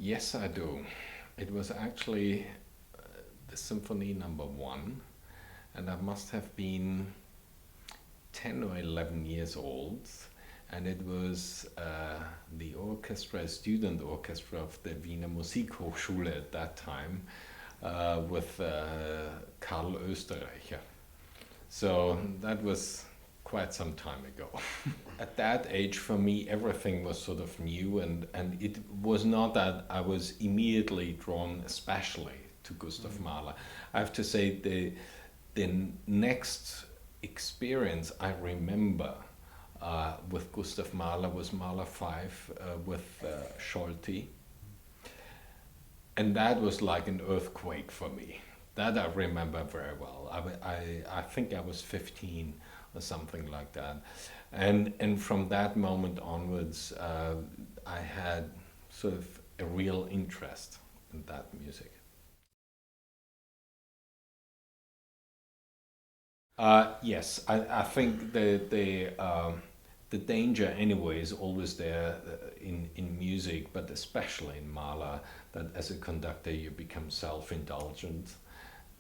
Yes, I do. It was actually the Symphony Number 1, and I must have been 10 or 11 years old, and it was the orchestra, student orchestra of the Wiener Musikhochschule at that time, with Karl Österreicher. So that was quite some time ago. At that age, for me, everything was sort of new, and it was not that I was immediately drawn especially to Gustav Mahler. I have to say the next experience I remember with Gustav Mahler was Mahler 5 with Scholti. And that was like an earthquake for me. That I remember very well. I think I was 15 or something like that. And from that moment onwards, I had sort of a real interest in that music. Yes, I think the danger anyway is always there in music, but especially in Mahler, that as a conductor you become self-indulgent,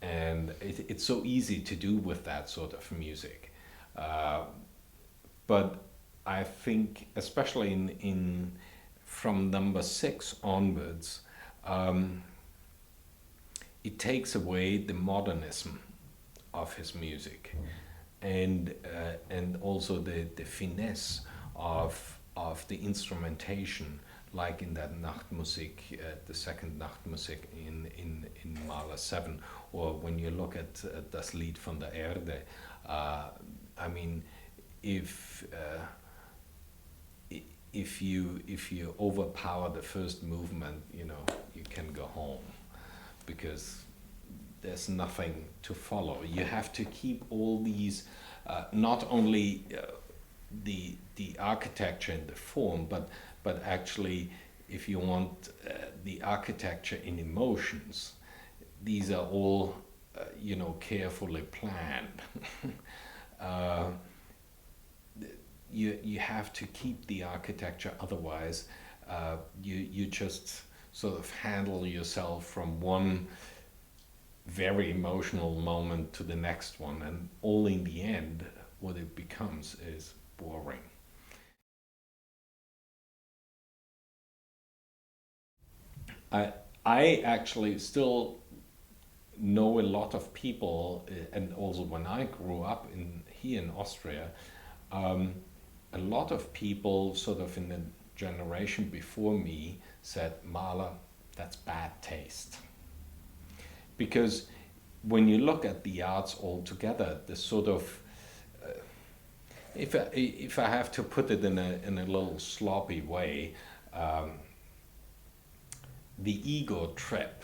and it's so easy to do with that sort of music. Uh, but I think, especially in from number 6 onwards, um, it takes away the modernism of his music, and also the finesse of the instrumentation, like in that Nachtmusik, the second Nachtmusik in Mahler 7, or when you look at Das Lied von der Erde. I mean, if if you overpower the first movement, you can go home, because there's nothing to follow. You have to keep all these, not only the architecture and the form, but actually, if you want the architecture in emotions, these are all carefully planned. uh, you have to keep the architecture, otherwise you just sort of handle yourself from one very emotional moment to the next one, and all in the end what it becomes is boring. I actually still know a lot of people, and also when I grew up here in Austria, um, a lot of people sort of in the generation before me said, Mahler, that's bad taste. Because when you look at the arts altogether, the sort of, if I have to put it in a little sloppy way, um, the ego trip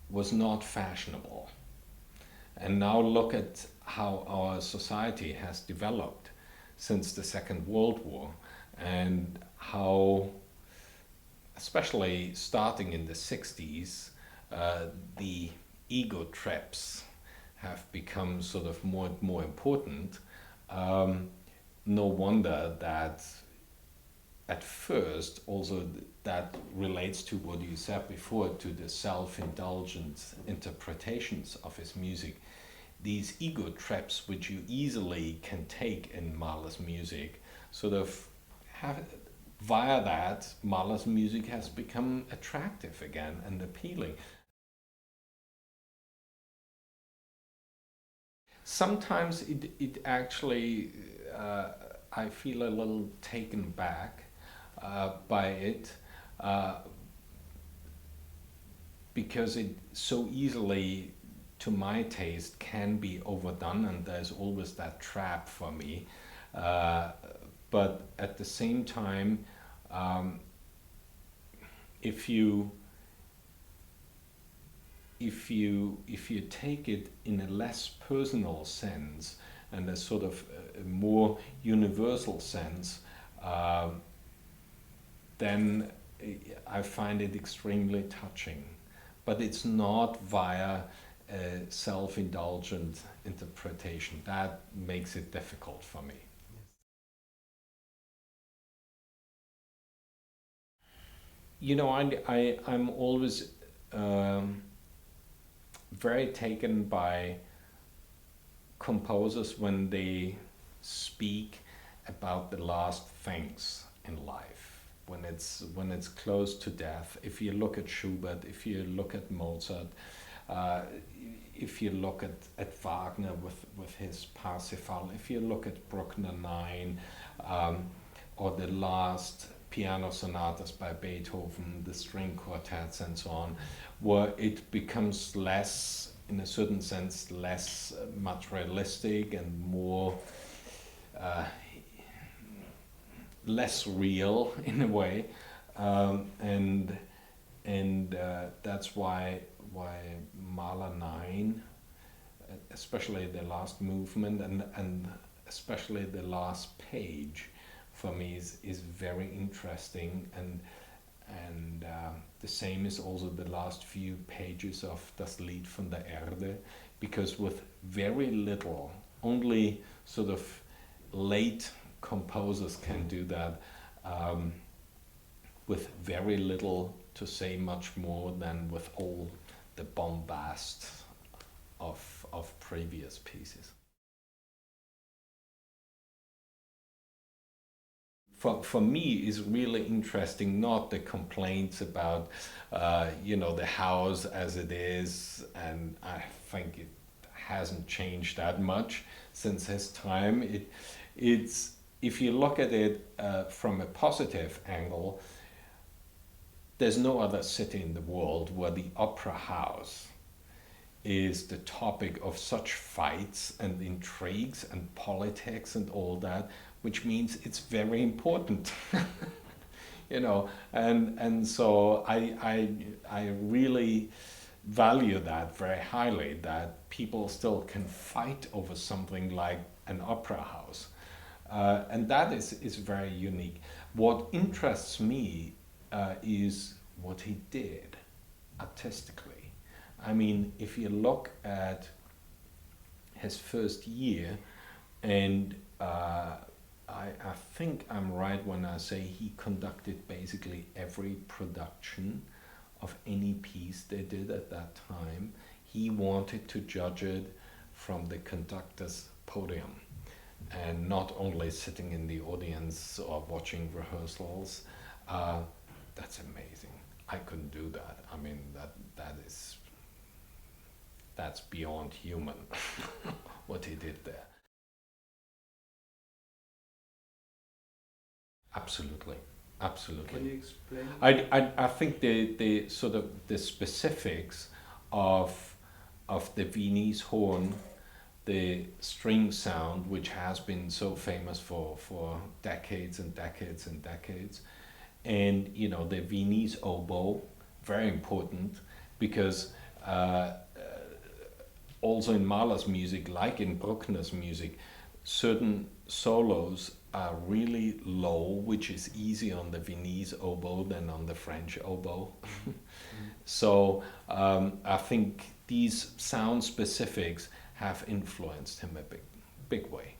was not fashionable. And now look at how our society has developed since the Second World War, and how, especially starting in the 60s, the ego traps have become sort of more and more important. Um, no wonder that at first, also that relates to what you said before, to the self-indulgent interpretations of his music. These ego traps, which you easily can take in Mahler's music, sort of have, via that, Mahler's music has become attractive again and appealing. Sometimes it actually, I feel a little taken back by it, uh, because it so easily, to my taste, can be overdone, and there's always that trap for me. Uh, but at the same time, um, if you if you take it in a less personal sense and a sort of a more universal sense, um, then I find it extremely touching. But it's not via a self-indulgent interpretation. That makes it difficult for me. you know, I'm always very taken by composers when they speak about the last things in life, when it's close to death. If you look at Schubert, if you look at Mozart, if you look at Wagner with his Parsifal, if you look at Bruckner 9, or the last piano sonatas by Beethoven, the string quartets and so on, where it becomes less, in a certain sense, less materialistic and more less real in a way, and that's why Mahler 9, especially the last movement and especially the last page, for me is very interesting, and the same is also the last few pages of Das Lied von der Erde, because with very little, only sort of late composers can do that, with very little to say much more than with all the bombast of previous pieces. For me, is really interesting not the complaints about the house as it is, and I think it hasn't changed that much since his time. It's if you look at it from a positive angle, there's no other city in the world where the opera house is the topic of such fights and intrigues and politics and all that, which means it's very important. And so I really value that very highly, that people still can fight over something like an opera house. And that is very unique. What interests me is what he did artistically. I mean, if you look at his first year, and I think I'm right when I say he conducted basically every production of any piece they did at that time. He wanted to judge it from the conductor's podium, and not only sitting in the audience or watching rehearsals. That's amazing. I couldn't do that. I mean, that's beyond human, what he did there. Absolutely, absolutely. Can you explain? I think the sort of the specifics of the Viennese horn, the string sound, which has been so famous for decades and decades and decades, and the Viennese oboe, very important, because also in Mahler's music, like in Bruckner's music, certain solos are really low, which is easy on the Viennese oboe than on the French oboe. So I think these sound specifics have influenced him a big way.